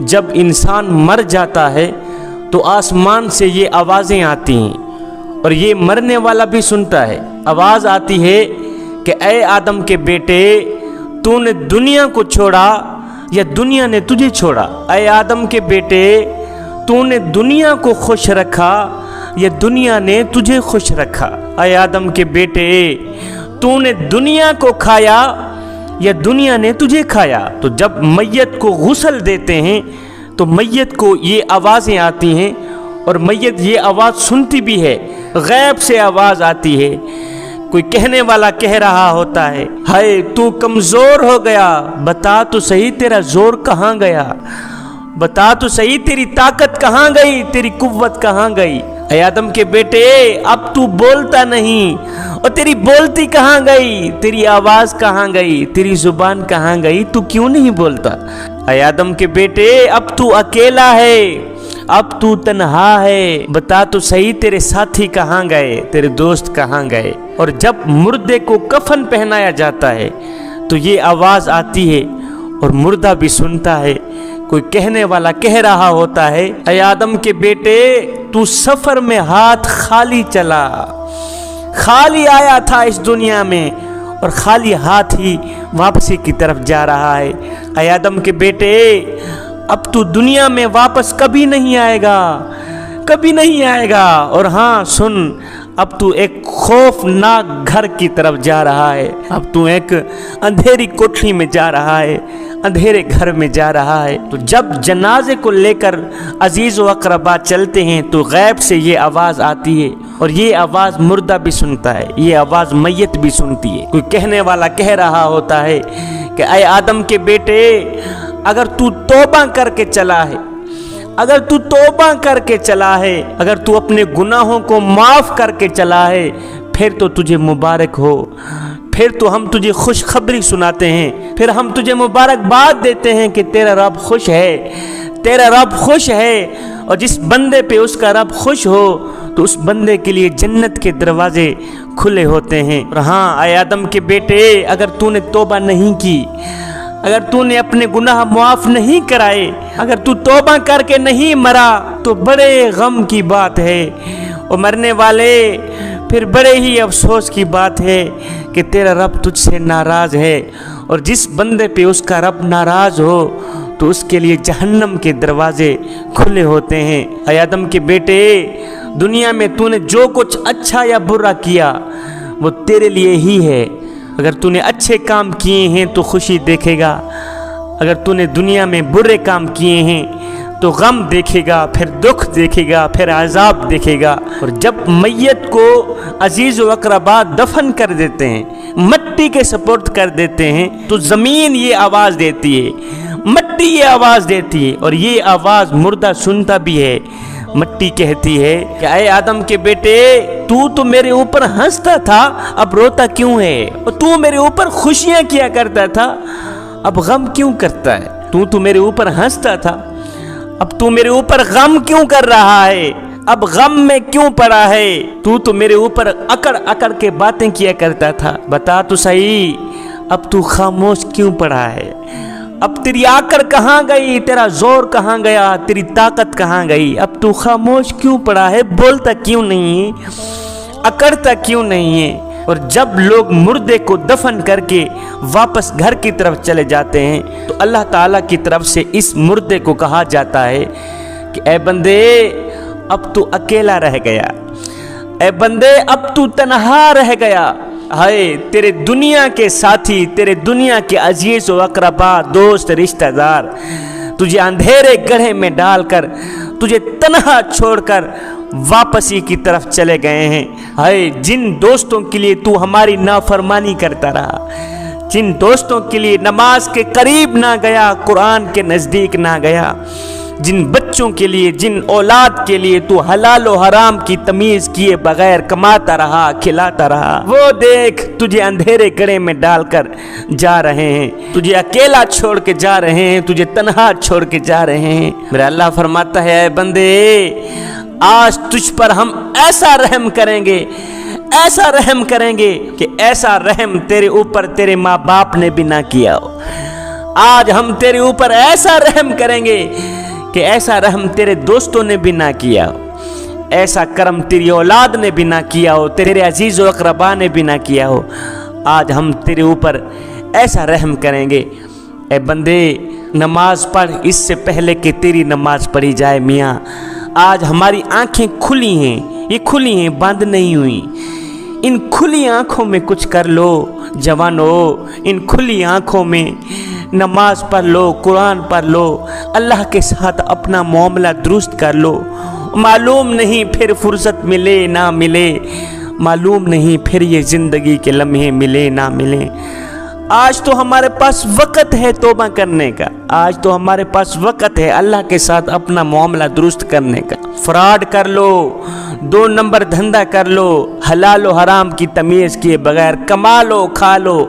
جب انسان مر جاتا ہے تو آسمان سے یہ آوازیں آتی ہیں اور یہ مرنے والا بھی سنتا ہے۔ آواز آتی ہے کہ اے آدم کے بیٹے، تو نے دنیا کو چھوڑا یا دنیا نے تجھے چھوڑا؟ اے آدم کے بیٹے، تو نے دنیا کو خوش رکھا یا دنیا نے تجھے خوش رکھا؟ اے آدم کے بیٹے، تو نے دنیا کو کھایا یا دنیا نے تجھے کھایا؟ تو جب میت کو غسل دیتے ہیں تو میت کو یہ آوازیں آتی ہیں اور میت یہ آواز سنتی بھی ہے، غیب سے آواز آتی ہے۔ کوئی کہنے والا کہہ رہا ہوتا ہے، ہائے تو کمزور ہو گیا، بتا تو صحیح تیرا زور کہاں گیا، بتا تو صحیح تیری طاقت کہاں گئی، تیری قوت کہاں گئی؟ اے آدم کے بیٹے، اب تو بولتا نہیں، اور تیری بولتی کہاں گئی، تیری آواز کہاں گئی، تیری زبان کہاں گئی، تو کیوں نہیں بولتا؟ اے آدم کے بیٹے، اب تو اکیلا ہے، اب تو تنہا ہے، بتا تو صحیح تیرے ساتھی کہاں گئے، تیرے دوست کہاں گئے؟ اور جب مردے کو کفن پہنایا جاتا ہے تو یہ آواز آتی ہے اور مردہ بھی سنتا ہے۔ کوئی کہنے والا کہہ رہا ہوتا ہے، اے آدم کے بیٹے، تو سفر میں ہاتھ خالی چلا، خالی آیا تھا اس دنیا میں اور خالی ہاتھ ہی واپسی کی طرف جا رہا ہے۔ اے آدم کے بیٹے، اب تو دنیا میں واپس کبھی نہیں آئے گا، کبھی نہیں آئے گا۔ اور ہاں سن، اب تو ایک خوفناک گھر کی طرف جا رہا ہے، اب تو ایک اندھیری کوٹھی میں جا رہا ہے، اندھیرے گھر میں جا رہا ہے۔ تو جب جنازے کو لے کر عزیز و اقربا چلتے ہیں تو غیب سے یہ آواز آتی ہے اور یہ آواز مردہ بھی سنتا ہے، یہ آواز میت بھی سنتی ہے۔ کوئی کہنے والا کہہ رہا ہوتا ہے کہ اے آدم کے بیٹے، اگر تو توبہ کر کے چلا ہے، اگر تو توبہ کر کے چلا ہے، اگر تو اپنے گناہوں کو معاف کر کے چلا ہے، پھر تو تجھے مبارک ہو، پھر تو ہم تجھے خوشخبری سناتے ہیں، پھر ہم تجھے مبارکباد دیتے ہیں کہ تیرا رب خوش ہے، تیرا رب خوش ہے۔ اور جس بندے پہ اس کا رب خوش ہو تو اس بندے کے لیے جنت کے دروازے کھلے ہوتے ہیں۔ اور ہاں اے آدم کے بیٹے، اگر تو نے توبہ نہیں کی، اگر تو نے اپنے گناہ معاف نہیں کرائے، اگر تو توبہ کر کے نہیں مرا تو بڑے غم کی بات ہے، اور مرنے والے پھر بڑے ہی افسوس کی بات ہے کہ تیرا رب تجھ سے ناراض ہے۔ اور جس بندے پہ اس کا رب ناراض ہو تو اس کے لیے جہنم کے دروازے کھلے ہوتے ہیں۔ اے آدم کے بیٹے، دنیا میں تو نے جو کچھ اچھا یا برا کیا وہ تیرے لیے ہی ہے۔ اگر تو نے اچھے کام کیے ہیں تو خوشی دیکھے گا، اگر تو نے دنیا میں برے کام کیے ہیں تو غم دیکھے گا، پھر دکھ دیکھے گا، پھر عذاب دیکھے گا۔ اور جب میت کو عزیز و اقربا دفن کر دیتے ہیں، مٹی کے سپرد کر دیتے ہیں، تو زمین یہ آواز دیتی ہے، مٹی یہ آواز دیتی ہے، اور یہ آواز مردہ سنتا بھی ہے۔ مٹی کہتی ہے کہ اے آدم کے بیٹے، تو میرے اوپر ہنستا تھا، اب روتا کیوں ہے؟ اور تو میرے اوپر خوشیاں کیا کرتا تھا، اب غم کیوں کرتا ہے؟ تو میرے اوپر ہنستا تھا، اب تو میرے اوپر غم کیوں کر رہا ہے؟ اب غم میں کیوں پڑا ہے؟ تو میرے اوپر اکڑ اکڑ کے باتیں کیا کرتا تھا، بتا تو صحیح، اب تو خاموش کیوں پڑا ہے؟ اب تیری آکڑ کہاں گئی، تیرا زور کہاں گیا، تیری طاقت کہاں گئی؟ اب تو خاموش کیوں پڑا ہے، بولتا کیوں نہیں ہے، اکڑتا کیوں نہیں ہے؟ اور جب لوگ مردے کو دفن کر کے واپس گھر کی طرف چلے جاتے ہیں تو اللہ تعالیٰ کی طرف سے اس مردے کو کہا جاتا ہے کہ اے بندے، اب تو اکیلا رہ گیا، اے بندے اب تو تنہا رہ گیا۔ ہائے تیرے دنیا کے ساتھی، تیرے دنیا کے عزیز و اقربا، دوست، رشتہ دار تجھے اندھیرے گڑھے میں ڈال کر، تجھے تنہا چھوڑ کر واپسی کی طرف چلے گئے ہیں۔ ہائے جن دوستوں کے لیے تو ہماری نافرمانی کرتا رہا، جن دوستوں کے لیے نماز کے قریب نہ گیا، قرآن کے نزدیک نہ گیا، جن بچوں کے لیے، جن اولاد کے لیے تو حلال و حرام کی تمیز کیے بغیر کماتا رہا، کھلاتا رہا، وہ دیکھ تجھے اندھیرے گڑھے میں ڈال کر جا رہے ہیں، تجھے اکیلا چھوڑ کے جا رہے ہیں، تجھے تنہا چھوڑ کے جا رہے ہیں۔ میرا اللہ فرماتا ہے، اے بندے، آج تجھ پر ہم ایسا رحم کریں گے، ایسا رحم کریں گے کہ ایسا رحم تیرے اوپر تیرے ماں باپ نے بھی نہ کیا ہو۔ آج ہم تیرے اوپر ایسا رحم کریں گے کہ ایسا رحم تیرے دوستوں نے بھی نہ کیا ہو، ایسا کرم تیری اولاد نے بھی نہ کیا ہو، تیرے عزیز و اقربا نے بھی نہ کیا ہو۔ آج ہم تیرے اوپر ایسا رحم کریں گے۔ اے بندے نماز پڑھ اس سے پہلے کہ تیری نماز پڑھی جائے۔ میاں آج ہماری آنکھیں کھلی ہیں، یہ کھلی ہیں، بند نہیں ہوئی۔ ان کھلی آنکھوں میں کچھ کر لو جوانو، ان کھلی آنکھوں میں نماز پڑھ لو، قرآن پڑھ لو، اللہ کے ساتھ اپنا معاملہ درست کر لو۔ معلوم نہیں پھر فرصت ملے نہ ملے، معلوم نہیں پھر یہ زندگی کے لمحے ملے نہ ملے۔ آج تو ہمارے پاس وقت ہے توبہ کرنے کا، آج تو ہمارے پاس وقت ہے اللہ کے ساتھ اپنا معاملہ درست کرنے کا۔ فراڈ کر لو، 2 نمبر دھندا کر لو، حلال و حرام کی تمیز کیے بغیر کما لو، کھا لو،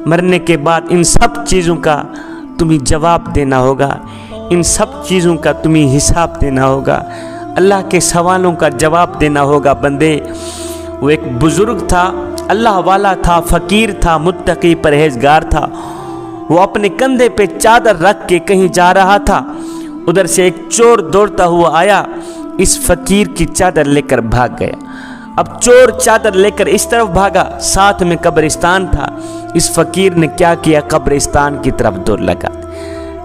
مرنے کے بعد ان سب چیزوں کا تمہیں جواب دینا ہوگا، ان سب چیزوں کا تمہیں حساب دینا ہوگا، اللہ کے سوالوں کا جواب دینا ہوگا۔ بندے وہ ایک بزرگ تھا، اللہ والا تھا، فقیر تھا، متقی پرہیزگار تھا۔ وہ اپنے کندھے پہ چادر رکھ کے کہیں جا رہا تھا، ادھر سے ایک چور دوڑتا ہوا آیا، اس فقیر کی چادر لے کر بھاگ گیا۔ اب چور چادر لے کر اس طرف بھاگا، ساتھ میں قبرستان تھا۔ اس فقیر نے کیا کیا؟ قبرستان کی طرف دوڑ لگا دی،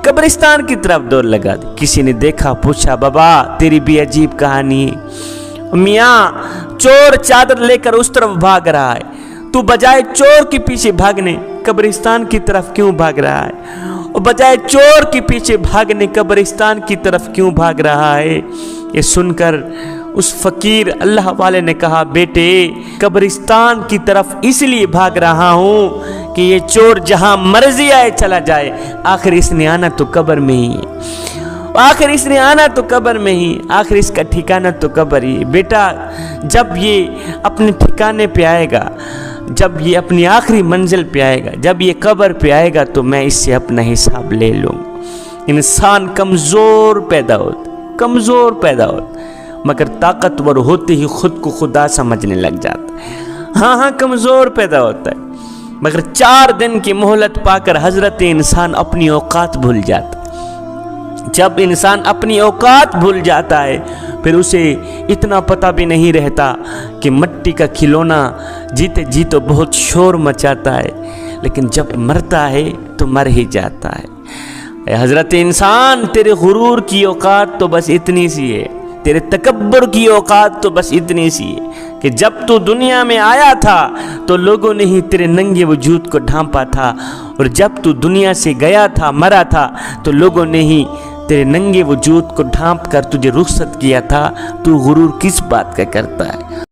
قبرستان کی طرف دوڑ لگا دی۔ کسی نے دیکھا، پوچھا بابا تیری بھی عجیب کہانی ہے۔ میاں چور چادر لے کر اس طرف بھاگ رہا ہے، تو بجائے چور کے پیچھے بھاگنے قبرستان کی طرف کیوں بھاگ رہا ہے؟ اور بجائے چور کے پیچھے بھاگنے قبرستان کی طرف کیوں بھاگ رہا ہے؟ یہ سن کر اس فقیر اللہ والے نے کہا، بیٹے قبرستان کی طرف اس لیے بھاگ رہا ہوں کہ یہ چور جہاں مرضی آئے چلا جائے، آخر اس نے آنا تو قبر میں ہی ہے، آخر اس نے آنا تو قبر میں ہی، آخر اس کا ٹھکانہ تو قبر ہی۔ بیٹا جب یہ اپنے ٹھکانے پہ آئے گا، جب یہ اپنی آخری منزل پہ آئے گا، جب یہ قبر پہ آئے گا تو میں اس سے اپنا حساب لے لوں۔ انسان کمزور پیدا ہوتا، کمزور پیدا ہوتا، مگر طاقتور ہوتے ہی خود کو خدا سمجھنے لگ جاتا ہے۔ ہاں کمزور پیدا ہوتا ہے، مگر 4 دن کی مہلت پا کر حضرت انسان اپنی اوقات بھول جاتا ہے۔ جب انسان اپنی اوقات بھول جاتا ہے پھر اسے اتنا پتہ بھی نہیں رہتا کہ مٹی کا کھلونا جیتے جی تو بہت شور مچاتا ہے، لیکن جب مرتا ہے تو مر ہی جاتا ہے۔ اے حضرت انسان، تیرے غرور کی اوقات تو بس اتنی سی ہے، تیرے تکبر کی اوقات تو بس اتنی سی ہے کہ جب تو دنیا میں آیا تھا تو لوگوں نے ہی تیرے ننگے وجود کو ڈھانپا تھا، اور جب تو دنیا سے گیا تھا، مرا تھا، تو لوگوں نے ہی تیرے ننگے وجود کو ڈھانپ کر تجھے رخصت کیا تھا۔ تو غرور کس بات کا کرتا ہے؟